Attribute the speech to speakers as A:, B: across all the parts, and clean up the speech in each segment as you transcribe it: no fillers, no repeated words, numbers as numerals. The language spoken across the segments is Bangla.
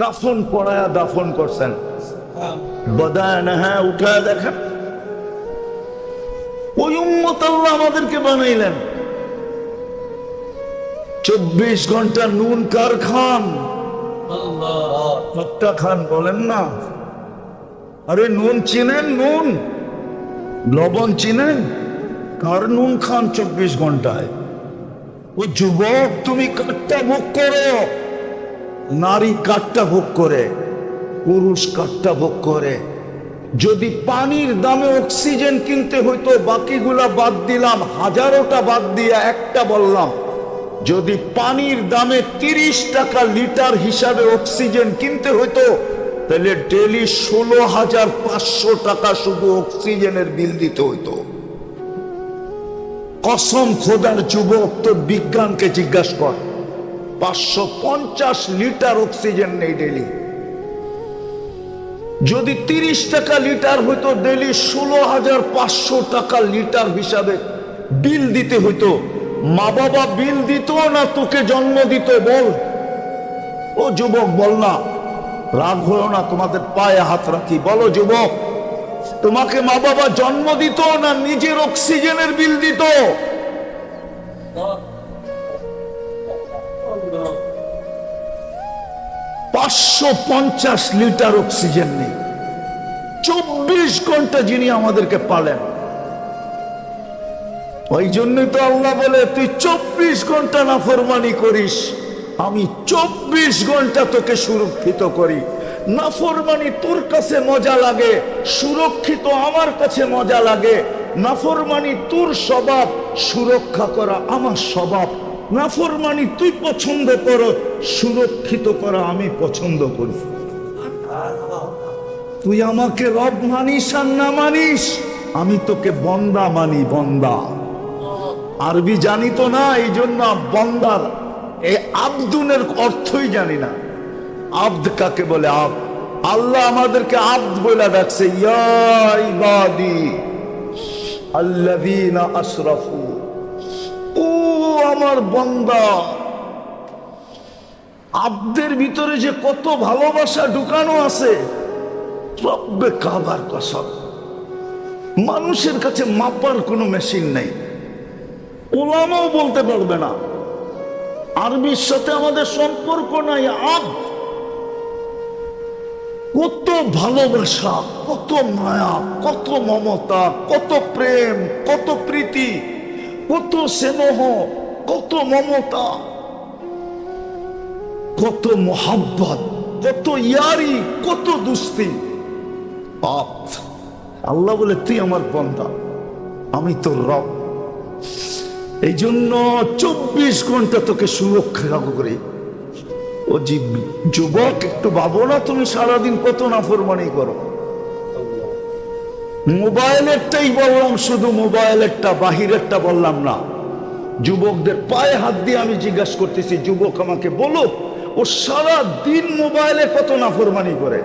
A: কাফন পড়ায়া দাফন করছেন, বদায়ন, হ্যাঁ উঠায় দেখেন। ওই উম্মত আল্লাহ আমাদেরকে বানাইলেন। 24 ঘন্টা নুন কার খান? আল্লাহ খান বলেন না। আরে নুন চিনেন? নুন লবণ চিনেন? কার নুন খান 24 ঘন্টায়? ওই যুবক, তুমি কাঠটা ভোগ করো। নারী কাঠটা ভোগ করে, পুরুষ কাঠটা ভোগ করে। যদি পানির দামে অক্সিজেন কিনতে হইতো, বাকিগুলা বাদ দিলাম, হাজারোটা বাদ দিয়ে একটা বললাম, যদি পানির দামে 30 টাকা লিটার হিসাবে অক্সিজেন কিনতে হইতো, তাহলে ডেলি 16,500 টাকা শুধু অক্সিজেনের বিল দিতে হইতো। কসম খোদার যুবক, তোর বিজ্ঞানকে জিজ্ঞাসা কর, 550 লিটার অক্সিজেন নেই ডেলি। যদি 30 টাকা লিটার হইতো, ডেলি 16,500 টাকা লিটার হিসাবে বিল দিতে হইতো। মা বাবা বিল দিত না তোকে জন্ম দিত? বল ও যুবক, বল না, রাগ হলো না, তোমাদের পায়ে হাত রাখি, বলো যুবক, তোমাকে মা বাবা জন্ম দিত না নিজের অক্সিজেনের বিল দিত? 550 লিটার অক্সিজেন নেই, 24 ঘন্টা যিনি আমাদেরকে পালেন। ওই জন্যই তো আল্লাহ বলে, তুই 24 ঘন্টা নাফরমানি করিস, আমি 24 ঘন্টা তোকে সুরক্ষিত করি। নাফরমানি তোর কাছে মজা লাগে, সুরক্ষিত আমার কাছে মজা লাগে। নাফরমানি তোর স্বভাব, সুরক্ষা করা আমার স্বভাব। নাফরমানি তুই পছন্দ কর, সুরক্ষিত করা আমি পছন্দ করি। তুই আমাকে রব মানিস আর না মানিস, আমি তোকে বন্দা মানি, বন্দা। আরবি জানি তো না, এই জন্য বন্দার এই আব্দুনের অর্থই জানি না। আব্দ কাকে বলে? আব্দ। আল্লাহ আমাদেরকে আব্দ বলে ডাকছে, ইয়া ইবাদি আল্লাযীনা আসরাফু, ও আমার বান্দা। আব্দের ভিতরে যে কত ভালোবাসা ঢুকানো আছে, রব্বে কাবার কসম, মানুষের কাছে মাপার কোনো মেশিন নেই, ওলামাও বলতে পারবে না। আরবির সাথে আমাদের সম্পর্ক নাই। আব্দ, কত ভালোবাসা, কত মায়া, কত মমতা, কত প্রেম, কত প্রীতি, কত স্নেহ, কত মমতা, কত মোহাব্বত, কত ইয়ারি, কত দুস্তি। আল্লাহ বলে, তুই আমার বান্দা, আমি তোর রব। এই জন্য 24 ঘন্টা তোকে সুরক্ষা করি। ও যুবক, একটু ভাবো না, তুমি সারাদিন কত নাফরমানি করো। মোবাইলেরটাই বললাম, শুধু মোবাইলেরটা, বাহিরেরটা বললাম না। যুবকদের পায়ে হাত দিয়ে আমি জিজ্ঞাসা করতেছি, যুবক আমাকে বলো, ও সারা দিন মোবাইলে কত নাফরমানি করে?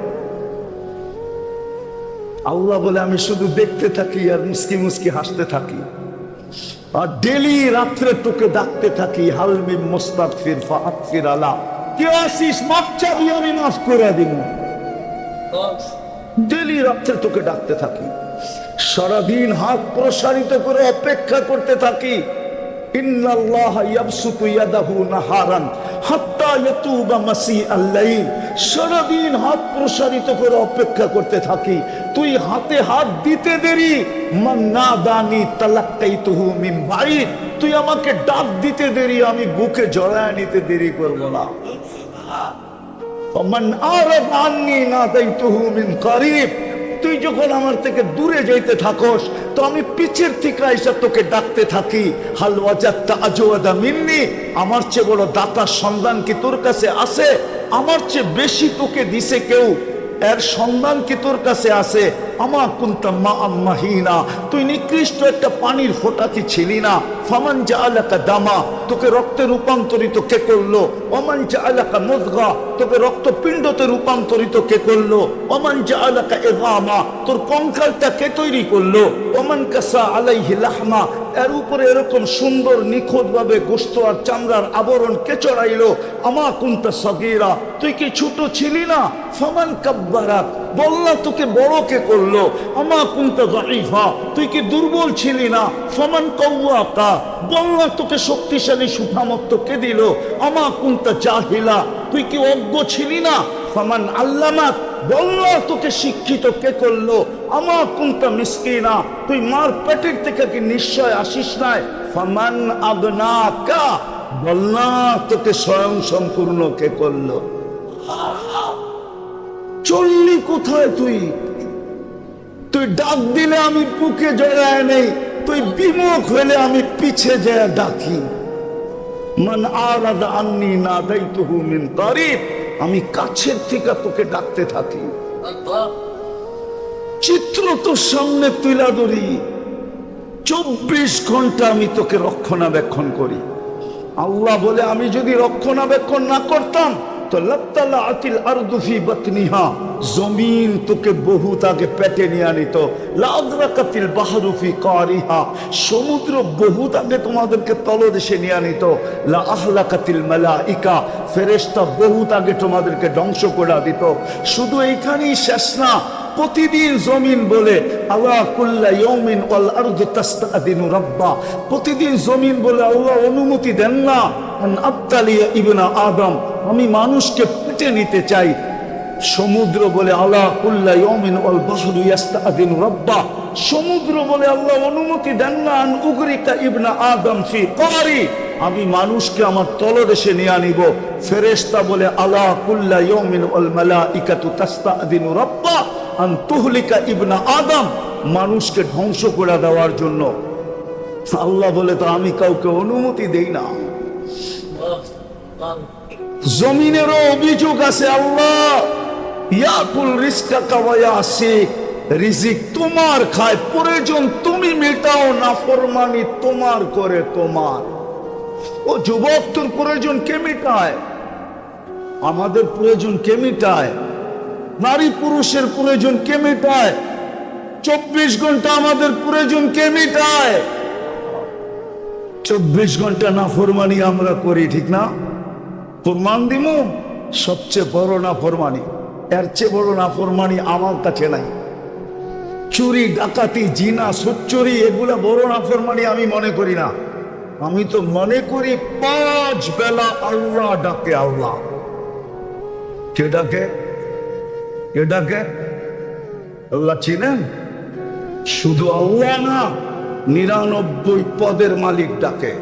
A: আল্লাহ বলে, আমি শুধু দেখতে থাকি আর মুস্কি মুস্কি হাসতে থাকি, আর ডেলি রাত্রে তোকে ডাকতে থাকি, হালমি মুস্তাগফির ফাগফির আলা, কে আসিস, মাফ চাবি, আমি মাফ করে দিব। ডেলি রাত্রে তোকে ডাকতে থাকি, সারাদিন হাত প্রসারিত করে অপেক্ষা করতে থাকি। ইন্নাল্লাহা ইয়াবসুতু ইয়াদাহু নাহারান হাত্তা ইয়াতুবা মাসিআল লাইল, সারাদিন হাত প্রসারিত করে অপেক্ষা করতে থাকি। তুই হাতে হাত দিতে দেরি, মান নাদানি তালাক্কাইতুহু মিন বাঈদ, তুই আমাকে ডাক দিতে দেরি, আমি বুকে জড়ায় নিতে দেরি করব না। মান আরাদ আন্নী নাদাইতুহু মিন করিব, তুই যখন আমার থেকে দূরে যাইতে থাকস, তো আমি পিছের থেকে এসে তোকে ডাকতে থাকি। হাল ওয়াজাদতা আজওয়াদা মিন্নি, আমার চেয়ে বড় দাতার সন্ধান কি তোর কাছে আছে? আমার চেয়ে বেশি তোকে দিছে কেউ, এর সন্ধান কি তোর কাছে আছে? আমা কুনতা মাআম মাহিনা, তুই নিকৃষ্ট একটা পানির ফোঁটা কি ছিলি না? ফামান জাআলাকা দামা, তোকে রক্তে রূপান্তরিত কে করলো? ওমান জাআলাকা মুযগা, তোকে রক্তপিণ্ডতে রূপান্তরিত কে করলো? ওমান জাআলাকা ইযামা, তোর কঙ্কালটা কে তৈরি করলো? ওমান কাসা আলাইহি লাহমা, এর উপরে এরকম সুন্দর নিখুঁত ভাবে গোশত আর চামড়ার আবরণ কে চড়াইলো? আমা কুনতা সাগীরা, তুই কি ছোট ছিলি না? ফামান কাব্বারাক, বল্লা তোকে বড় কে করলো? আমা কুনতা যায়ীফা, তুই কি দুর্বল ছিলি না? ফামান কাওয়াকা, বল্লা তোকে শক্তিশালী সুঠামত্ব কে দিল? আমা কুনতা জাহিলা, তুই কি অজ্ঞ ছিলি না? ফামান আল্লামাক, বল্লা তোকে শিক্ষিত কে করলো? আমা কুনতা মিসকিনা, তুই মার পেটের থেকে কি নিশ্চয় আসিস নাই? ফামান আগনাকা, বল্লা তোকে স্বয়ং সম্পূর্ণ কে করলো? চললি কোথায় তুই? তুই ডাক দিলে আমি বুকে জড়ায় নেই, তুই বিমুখ হইলে আমি পিছে যায় ডাকি। মান আরাদা আন্নি নাদাইতুহু মিন কারিব, আমি কাছের থেকে তোকে ডাকতে থাকি। চিত্র তো সামনে তুলা ধরি, 24 ঘন্টা আমি তোকে রক্ষণাবেক্ষণ করি। আল্লাহ বলে আমি যদি রক্ষণাবেক্ষণ না করতাম তো লাত্তালাআতিল আরদু ফি বাতনিহা, জমিন তোকে বহুত আগে পেটে নিয়ে আনিত। লাআদরাকাতিল বাহরু ফি কারিহা, সমুদ্র বহুত আগে তোমাদেরকে তলদেশে নিয়ে আনিত। লা আহলাকাতিল মালাইকা, ফেরেশতা বহুত আগে তোমাদেরকে ধ্বংস করে দিত। শুধু এইখানেই শেষ না, প্রতিদিন জমিন বলে আল্লাহ কুল্লা ইয়াউমিন ওয়াল আরদু তাস্তাদিনু রাব্বা, প্রতিদিন জমিন বলে আল্লাহ অনুমতি দেন না আন আবতালিয়া ইবনা আদম, আমি মানুষকে পেটে নিতে চাই। সমুদ্র বলে আল্লাহ কুল্লা ইয়াউমিন ওয়াল বাহরু ইয়াস্তাদিনু রাব্বা, সমুদ্র বলে আল্লাহ অনুমতি দেন না আন উগরিকা ইবনা আদম ফি কারি, আমি মানুষকে আমার তলদেশে নিয়ে আনিব। ফেরেশতা বলে আল্লাহ কুল্লা ইয়াউমিন ওয়াল মালাইকাতু তাস্তাদিনু রাব্বা আন তুহলিকা ইবনা আদম, মানুষকে ধ্বংস করে দেওয়ার জন্য। আল্লাহ বলে তো আমি কাউকে অনুমতি দেই না। জমিনেরও অভিযোগ আছে, আল্লাহ ইয়াকুল রিজকাকা ওয়া ইয়াসিক, রিজিক তোমার খায়, প্রয়োজন তুমি মেটাও, নাফরমানি তোমার করে তোমার। ও যুবক, তোর প্রয়োজন কে মেটায়? আমাদের প্রয়োজন কে মেটায়? নারী পুরুষের প্রয়োজন কে মেটায়? 24 ঘন্টা আমাদের প্রয়োজন কে মেটায়? 24 ঘন্টা নাফরমানি আমরা করি, ঠিক না? প্রমাণ দিব, সবচেয়ে বড় নাফরমানি, এর চেয়ে বড় নাফরমানি আমার কাছে নাই। চুরি, ডাকাতি, জিনা, সুচ্চুরি, এগুলা বড় নাফরমানি আমি মনে করি না। আমি তো মনে করি 5 বেলা আল্লাহ ডাকে। আল্লাহ কে ডাকে? কে ডাকে? আল্লাহ চিনেন? শুধু আল্লাহ না, 99 পদের মালিক ডাকে।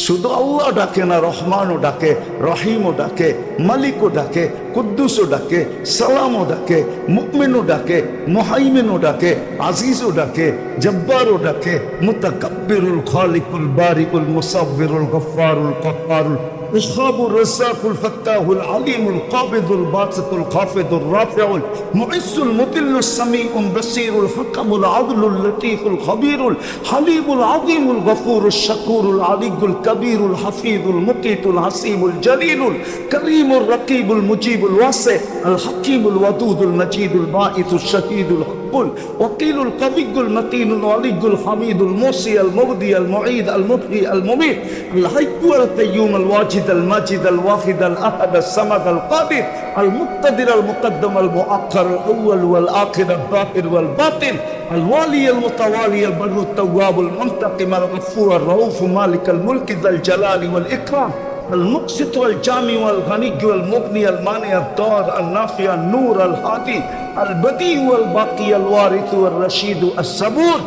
A: শুধু আল্লাহ ডাকে না, রহমানও ডাকে, রহিমও ডাকে, মালিকও ডাকে, কুদ্দুসও ডাকে, সালামও ডাকে, মুমিনও ডাকে, মুহাইমিনও ডাকে, আজিজও ডাকে, জব্বারও ডাকে, মুতাকাব্বিরুল খালিকুল বারিকুল মুসাব্বিরুল গফফারুল কাফফারুল الخاب الرزاق الفتاح العليم القابض الباسط الخافض الرافع المعز المذل السميع البصير الحكم العدل اللطيف الخبير الحليم العظيم الغفور الشكور العلي الكبير الحفيظ المقيت الحسيب الجليل الكريم الرقيب المجيب الواسع الحكيم الودود المجيد الباعث الشهيد الحق الوكيل القوي المتين الولي الحميد الموصي المبدي المعيد المحيي المميت الحي القيوم الواجد الماجد الواحد الأحد الصمد القادر المقتدر المقدم المؤخر الأول والآخر الظاهر والباطن الوالي المتوالي البر التواب المنتقم الغفور الرؤوف مالك الملك ذا الجلال والإكرام المقسط والجامع والغني والمغني المانع الضار النافع النور الهادي البديع والباقي الوارث والرشيد الصبور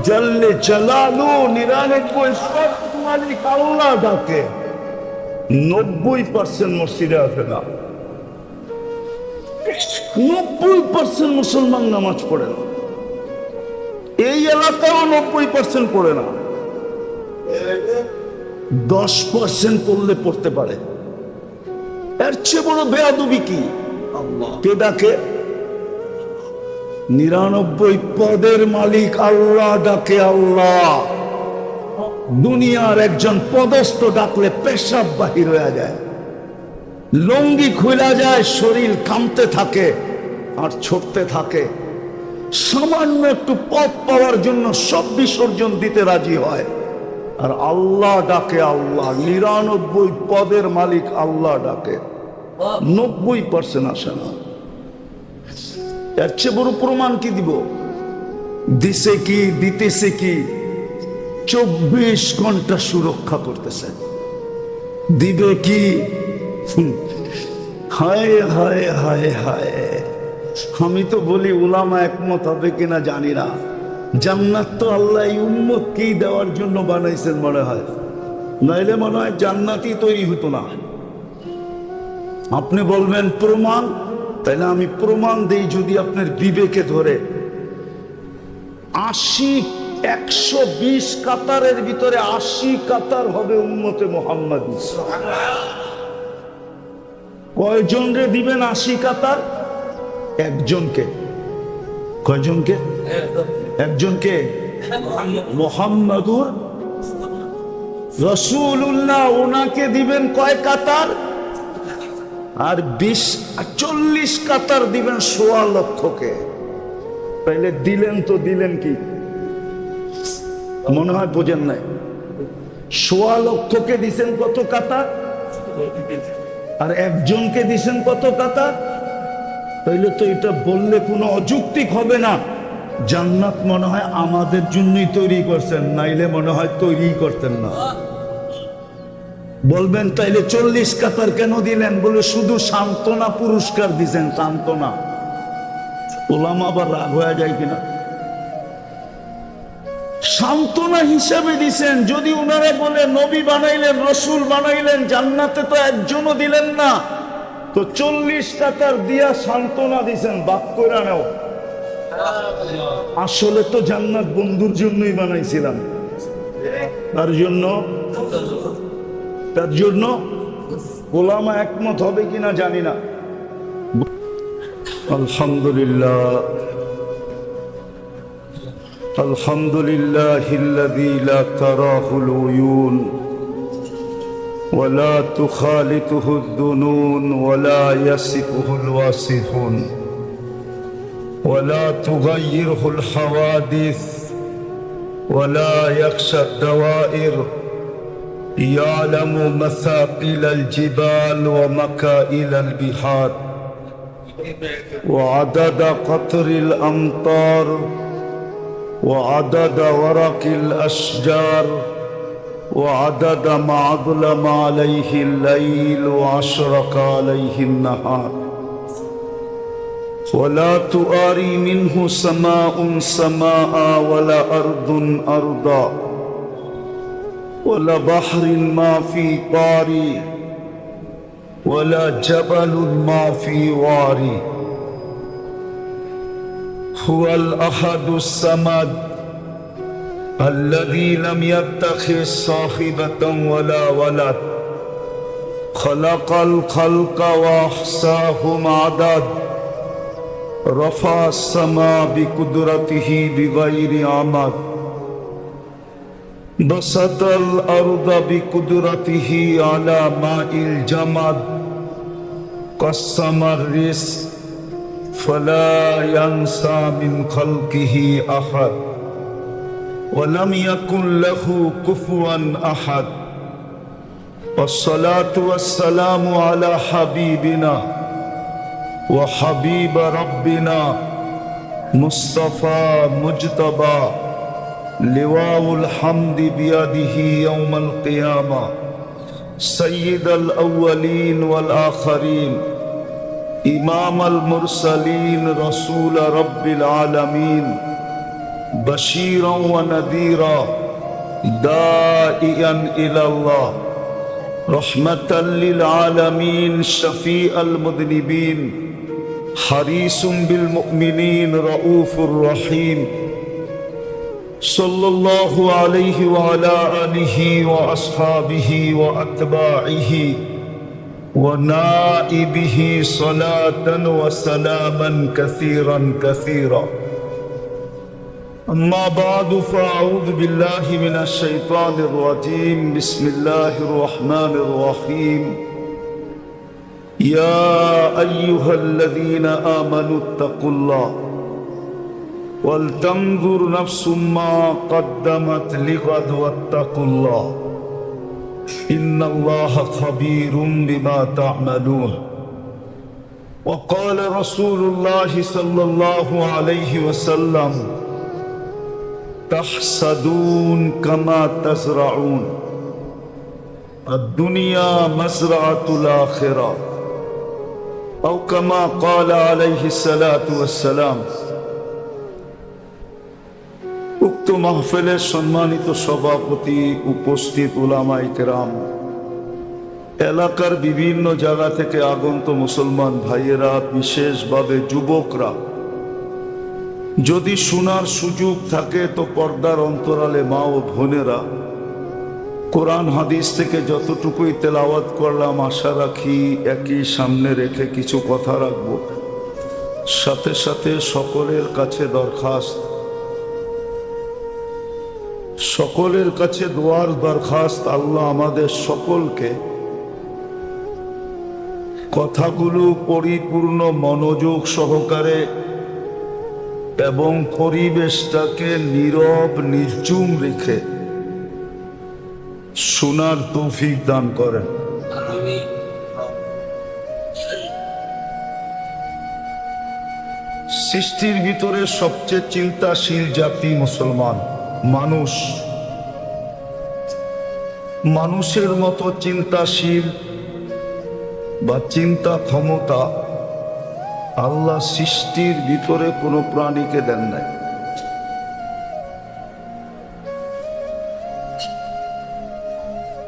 A: جل جلاله নিরানব্বই মালিক আল্লাহ ডাকে। 90% মসজিদে আসে না, 90% মুসলমান নামাজ পড়ে না, এই এলাকাও 90% পড়ে না, 10% পড়লে পড়তে পারে। এর চেয়ে বড় বেয়াদবি কি? কে ডাকে? 99 পদের মালিক আল্লাহ ডাকে। আল্লাহ দুনিয়ার একজন পদস্থ ডাকলে পেশাব বাহির হয়ে যায়, লুঙ্গি খুলে যায়, শরীর কাঁপতে থাকে আর ছুটতে থাকে। সামান্য একটু পথ পাওয়ার জন্য সব বিসর্জন দিতে রাজি হয়। আর আল্লাহ ডাকে, আল্লাহ 99 পদের মালিক আল্লাহ ডাকে, 90% আসে না। এর চেয়ে বড় প্রমাণ কি দিব? দিছে কি, দিতেছে কি? 24 ঘন্টা সুরক্ষা করতেছে। দিবে কি? হায় হায় হায় হায়। আমি তো বলি উলামা একমত হবে কিনা জানি না। জান্নাত তো আল্লাহ এই উম্মত কি দেওয়ার জন্য বানাইছেন মনে হয়, নাইলে মনে হয় জান্নাতই তৈরি হতো না। আপনি বলবেন প্রমাণ, তাইলে আমি প্রমাণ দেই। যদি আপনার বিবেকে ধরে 120 কাতারের ভিতরে 80 কাতার হবে উম্মতে মুহাম্মদ। কয়জন রে দিবেন 80 কাতার? একজনকে। কয়জনকে? একজনকে। মুহাম্মাদুর রাসূলুল্লাহ, ওনাকে দিবেন কয় কাতার? আর 40 কাতার দিবেন 1.25 লক্ষকে। তাইলে দিলেন তো দিলেন কি? মনে হয় বোঝেন নাই। 1.25 লক্ষকে দিছেন কত কাতার? আর একজনকে দিছেন কত কাতার? তাইলে তো এটা বললে কোনো অযৌক্তিক হবে না। জান্নাত মনে হয় আমাদের জন্যই তৈরি করছেন, নাইলে মনে হয় তৈরি করতেন না। বলবেন তাইলে 40 কাতার কেন দিলেন? বলে শুধু সান্ত্বনা পুরস্কার দিছেন, সান্ত্বনা। ওলামা আবার রাগ হয়ে যায় কিনা? সান্ত্বনা হিসেবে দিছেন। যদি ওনারা বলে নবী বানাইলেন, রসুল বানাইলেন, জান্নাতে তো একজনও দিলেন না, তো 40 কাতার দিয়া সান্ত্বনা দিছেন, বাদ করে নাও। আসলে তো জান্নাত বন্ধুর জন্যই বানাইছিলাম। তার জন্য ওলামা একমত হবে কিনা জানি না। আলহামদুলিল্লাহ, আলহামদুলিল্লাহিল্লাযী লা তারাহুল উয়ুন ওয়া লা তুখালিতুহুদ দুনুন ওয়া লা ইয়াসিফুহুল ওয়াসিফুন ওয়া লা তুগায়্যিরুল হাওয়াদিস ওয়া লা ইয়াখশাদ দাওয়াইর ইয়ালামু মাসাকিলাল জিবাল ওয়া মাকাইলাল বিহার ওয়া আদাদা কতরিল আমতার وعدد ورق الأشجار وعدد ما أظلم عليه الليل وأشرق عليه النهار ولا تؤاري منه سماء سماء ولا أرض أرضا ولا بحر ما في طاري ولا جبل ما في واري هو الأحد الصمد الذي لم يتخذ صاحبة ولا ولد خلق الخلق وأحصاهم عدد رفع السماء بقدرته بغير عمد بسط الأرض بقدرته على ماء الجمد قسم الرزق فلا ينسى من خلقه أحد ولم يكن له كفوا أحد والصلاة والسلام على حبيبنا وحبيب ربنا مصطفى مجتبى لواء الحمد بيده يوم القيامة سيد الأولين والآخرين إمام المرسلين رسول رب العالمين بشيرا ونذيرا داعيا إلى الله رحمة للعالمين شفيع المذنبين حريص بالمؤمنين رؤوف رحيم صلى الله عليه وعلى آله وأصحابه وأتباعه ونائبه صلاة وسلاما كثيرا كثيرا أما بعد فأعوذ بالله من الشيطان الرجيم بسم الله الرحمن الرحيم يا أيها الذين آمنوا اتقوا الله ولتنظر نفس ما قدمت لغد واتقوا الله إن الله خبير بما تعملون وقال رسول الله صلى الله عليه وسلم تحسدون كما تزرعون الدنيا مزرعة الآخرة أو كما قال عليه الصلاة والسلام উক্ত মাহফিলের সম্মানিত সভাপতি, উপস্থিত উলামায়ে কেরাম, এলাকার বিভিন্ন জায়গা থেকে আগত মুসলমান ভাইয়েরা, বিশেষভাবে যুবকরা, যদি শোনার সুযোগ থাকে তো পর্দার অন্তরালে মা ও বোনেরা, কোরআন হাদিস থেকে যতটুকুই তেলাওয়াত করলাম আশা রাখি একই সামনে রেখে কিছু কথা রাখবো। সাথে সাথে সকলের কাছে দরখাস্ত, সকলের কাছে দোয়ার দরখাস্ত, আল্লাহ আমাদের সকলকে কথাগুলো পরিপূর্ণ মনোযোগ সহকারে এবং পরিবেশটাকে নীরব নির্জুম রেখে শোনার তৌফিক দান করেন। সৃষ্টির ভিতরে সবচেয়ে চিন্তাশীল জাতি মুসলমান। মানুষের মতো চিন্তাশীল বা চিন্তা ক্ষমতা আল্লাহ সৃষ্টির ভিতরে কোনো প্রাণীকে দেন নাই।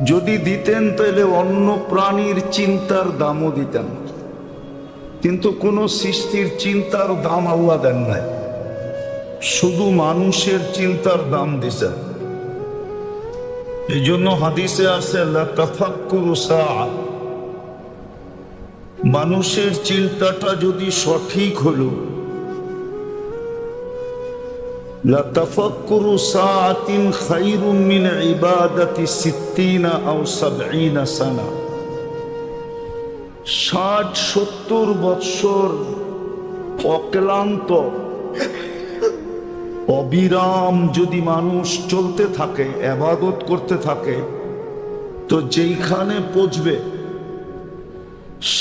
A: যদি দিতেন তাহলে অন্য প্রাণীর চিন্তার দামও দিতেন, কিন্তু কোনো সৃষ্টির চিন্তার দাম আল্লাহ দেন নাই, শুধু মানুষের চিন্তার দাম দিছেন। এই জন্য হাদিসে আছে লা তাফাক্কুরু সাআ, মানুষের চিন্তাটা যদি সঠিক হলো, লা তাফাক্কুরু সাআতিন খায়রুম মিন ইবাদাতি 60 আও 70 সানা, 60-70 বৎসর অক্লান্ত অবিরাম যদি মানুষ চলতে থাকে, ইবাদত করতে থাকে, তো যেইখানে পৌঁছবে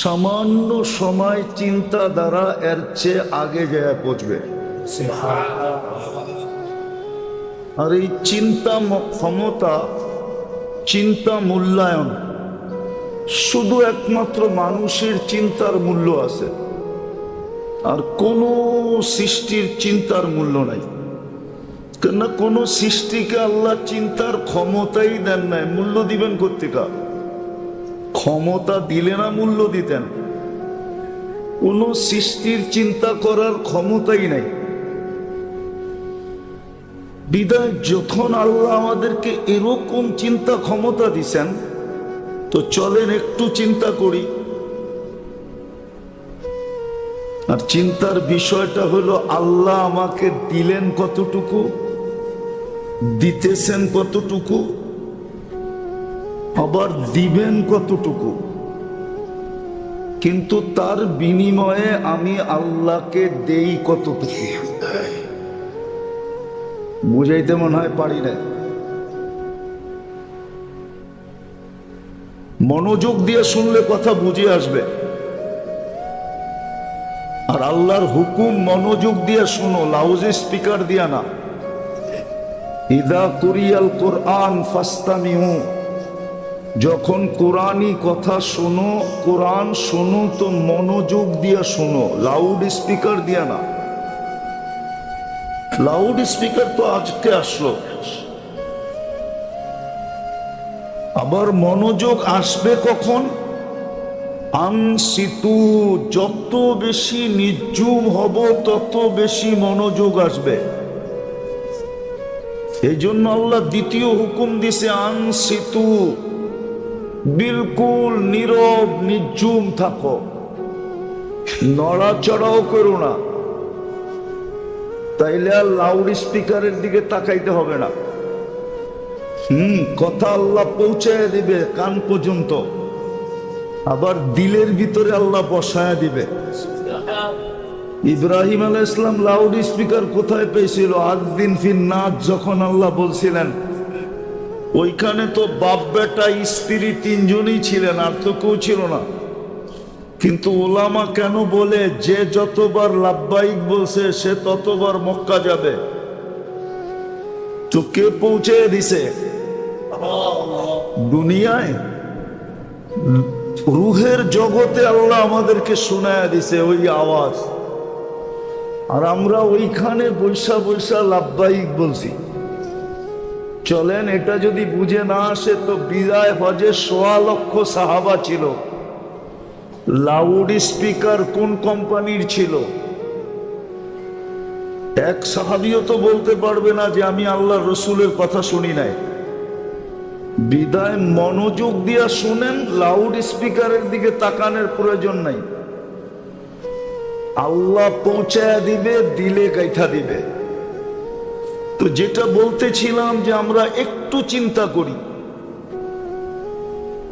A: সামান্য সময় চিন্তা দ্বারা এর চেয়ে আগে যায় পৌঁছবে। আর এই চিন্তা ক্ষমতা, চিন্তা মূল্যায়ন, শুধু একমাত্র মানুষের চিন্তার মূল্য আছে, আর কোনো সৃষ্টির চিন্তার মূল্য নাই। কেন কোন সৃষ্টিকে আল্লাহ চিন্তার ক্ষমতাই দেন নাই, মূল্য দিবেন কোত্থেকে? ক্ষমতা দিলে না মূল্য দিতেন। কোন সৃষ্টির চিন্তা করার ক্ষমতাই নাই। বিদায় যখন আল্লাহ আমাদেরকে এরকম চিন্তা ক্ষমতা দিছেন, তো চলেন একটু চিন্তা করি। আর চিন্তার বিষয়টা হলো আল্লাহ আমাকে দিলেন কতটুকু, দিতেছেন কতটুকু, আবার দিবেন কতটুকু, কিন্তু তার বিনিময়ে আমি আল্লাহকে দেই কতটুকু। বুঝাইতে মনে হয় পারি না। মনোযোগ দিয়ে শুনলে কথা বুঝে আসবে। আর আল্লাহর হুকুম মনোযোগ দিয়ে শুনো, লাউড স্পিকার দিয়া না। ইদা কুরিয়াল কোরআন ফাস্তামিউ, যখন কোরআনি কথা শোনো, কোরআন শোনো তো মনোযোগ দিয়ে শোনো, লাউড স্পিকার দিয়া না। লাউড স্পিকার তো আজকে আসলো, আবার মনোযোগ আসবে কখন? আনসিতু, যত বেশি নির্জুম হব তত বেশি মনোযোগ আসবে। এই জন্য আল্লাহ দ্বিতীয় হুকুম দিছে আনসিতু, বিলকুল নীরব নির্জুম থাকো, নড়াচড়াও করো না। তাইলে আর লাউড স্পিকারের দিকে তাকাইতে হবে না। কথা আল্লাহ পৌঁছায় দিবে কান পর্যন্ত, আবার দিলের ভিতরে আল্লাহ বসায় দিবে। ইব্রাহিম আলাইহিস সালাম লাউড স্পিকার কোথায় পেয়েছিল? আযদিন ফিন নাস যখন আল্লাহ বলছিলেন, ওইখানে তো বাপ বেটা স্ত্রী তিনজনই ছিলেন, আর তো কেউ ছিল না। কিন্তু ওলামা কেন বলে যে যতবার লাব্বাইক বলছে সে ততবার মক্কা যাবে? তো কে পৌঁছে দিছে? দুনিয়ায় রুহের জগতে আল্লাহ আমাদেরকে শোনায়া দিছে ওই আওয়াজ, আর আমরা ওইখানে বৈশা বৈশা লাব্বাইক বলছি। চলেন, এটা যদি বুঝে না আসে তো বিদায় হজে ১.৫ লক্ষ সাহাবা ছিল। লাউড স্পিকার কোন কোম্পানির ছিল? এক সাহাবিও তো বলতে পারবে না যে আমি আল্লাহ রসুলের কথা শুনি নাই। বিদায় মনোযোগ দিয়া শুনেন, লাউড স্পিকারের দিকে তাকানোর প্রয়োজন নাই। আল্লাহ পৌঁছায় দিবে, দিলে গাইথা দিবে। তো যেটা বলতেছিলাম যে আমরা একটু চিন্তা করি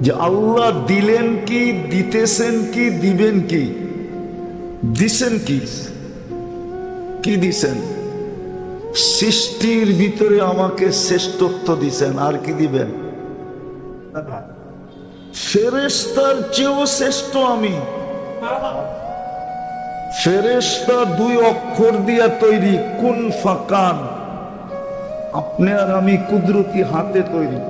A: যে আল্লাহ দিলেন কি, দিতেছেন কি, দিবেন কি, দিছেন কি? কি দিছেন? সৃষ্টির ভিতরে আমাকে শ্রেষ্ঠত্ব দিছেন, আর কি দিবেন? ফেরেশতার চেয়েও শ্রেষ্ঠ আমি। ফেরেশতা 2 অক্ষর দিয়া তৈরি, কুন ফাকান। আপনি আর আমি কুদরতি হাতে তৈরি।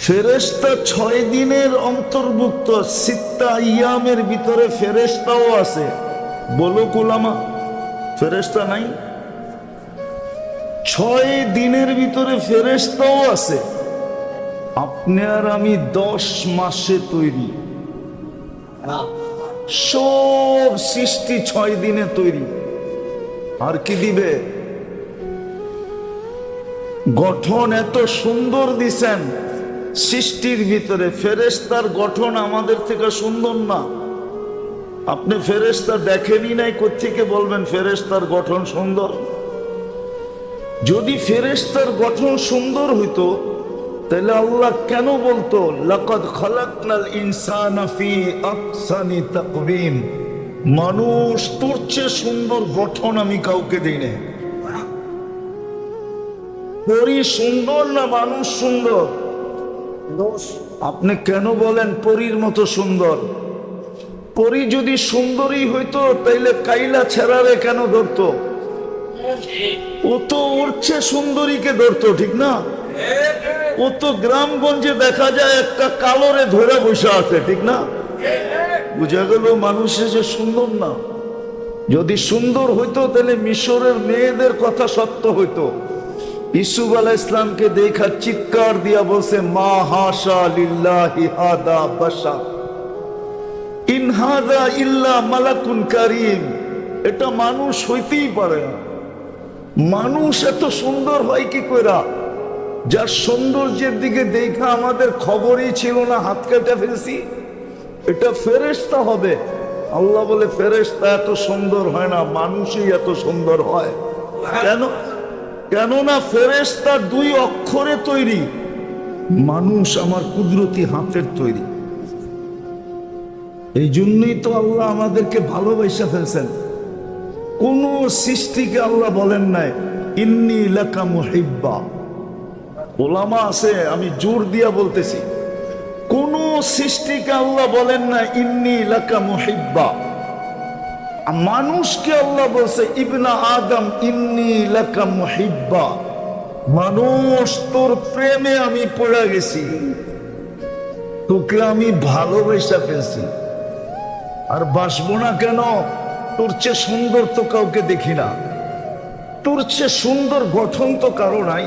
A: ফেরেশতা 6 দিনের অন্তর্ভুক্ত, সিত্তা ইয়ামের ভিতরে ফেরেশতাও আছে। বলো কুলামা, ফেরেশতা নাই? 6 দিনের ভিতরে ফেরেশতাও আছে। আপনি আর আমি 10 মাসে তৈরি। সব সৃষ্টি 6 দিনে তৈরি। আর কি দিবে? গঠন এত সুন্দর দিছেন সৃষ্টির ভিতরে। ফেরেশতার গঠন আমাদের থেকে সুন্দর না। আপনি ফেরেশতা দেখেনি নাই, কোত্থেকে বলবেন ফেরেশতার গঠন সুন্দর? যদি ফেরেশতার গঠন সুন্দর হইতো তাহলে আল্লাহ কেন বলতো লাকাদ খালাকনাল ইনসানা ফি আহসানি তাকওয়িম? মানুষ তোর চেয়ে সুন্দর গঠন আমি কাউকে দেই না। পরী সুন্দর না মানুষ সুন্দর? আপনি কেন বলেন পরীর মতো সুন্দর? পরী যদি সুন্দরী হইতো তাইলে কাইলা ছেড়ারে কেন ধরতো? ও তো ওর চেয়ে সুন্দরীকে ধরতো, ঠিক না? ও তো গ্রামগঞ্জে দেখা যায় একটা কালোরে ধরে বসে আছে, ঠিক না? বুঝা গেল মানুষের যে সুন্দর না। যদি সুন্দর হইতো তাহলে মিশরের মেয়েদের কথা সত্য হইতো। ইসুফ আলাইহিস সালামকে দেখা চিৎকার দিয়া বলছে, মা হাশা লিল্লাহি হাদা বাশার ইন হাদা ইল্লা মালাকুন কারীম। এটা মানুষ হইতেই পারে না। মানুষ এত সুন্দর হয় কি কইরা? যার সৌন্দর্যের দিকে দেখা আমাদের খবরই ছিল না, হাত কেটে ফেলছি। এটা ফেরেশতা হবে। আল্লাহ বলে ফেরেশতা এত সুন্দর হয় না, মানুষই এত সুন্দর হয়। কেন? কেননা ফেরেশতা 2 অক্ষরে তৈরি, মানুষ আমার কুদরতি হাতের তৈরি। এই জন্যই তো আল্লাহ আমাদেরকে ভালোবাসা ফেলছেন। কোন সৃষ্টিকে আল্লাহ বলেন নাই ইন্নী লাকা মুহিব্বা। ওলামা আছে, আমি জোর দিয়া বলতেছি, কোন সৃষ্টিকে আল্লাহ বলেন না ইন্নী লাকা মুহিব্বা। মানুষকে আল্লাহ বলছে ইবনা আদম ইন্নী লাকা মুহিব্বা। মানুষ তোর প্রেমে আমি পড়ে গেছি, তোকে আমি ভালোবাসা ফেলছি। আর বাসবো না কেন? তোর চেয়ে সুন্দর তো কাউকে দেখি না, তোর চেয়ে সুন্দর গঠন তো কারো নাই।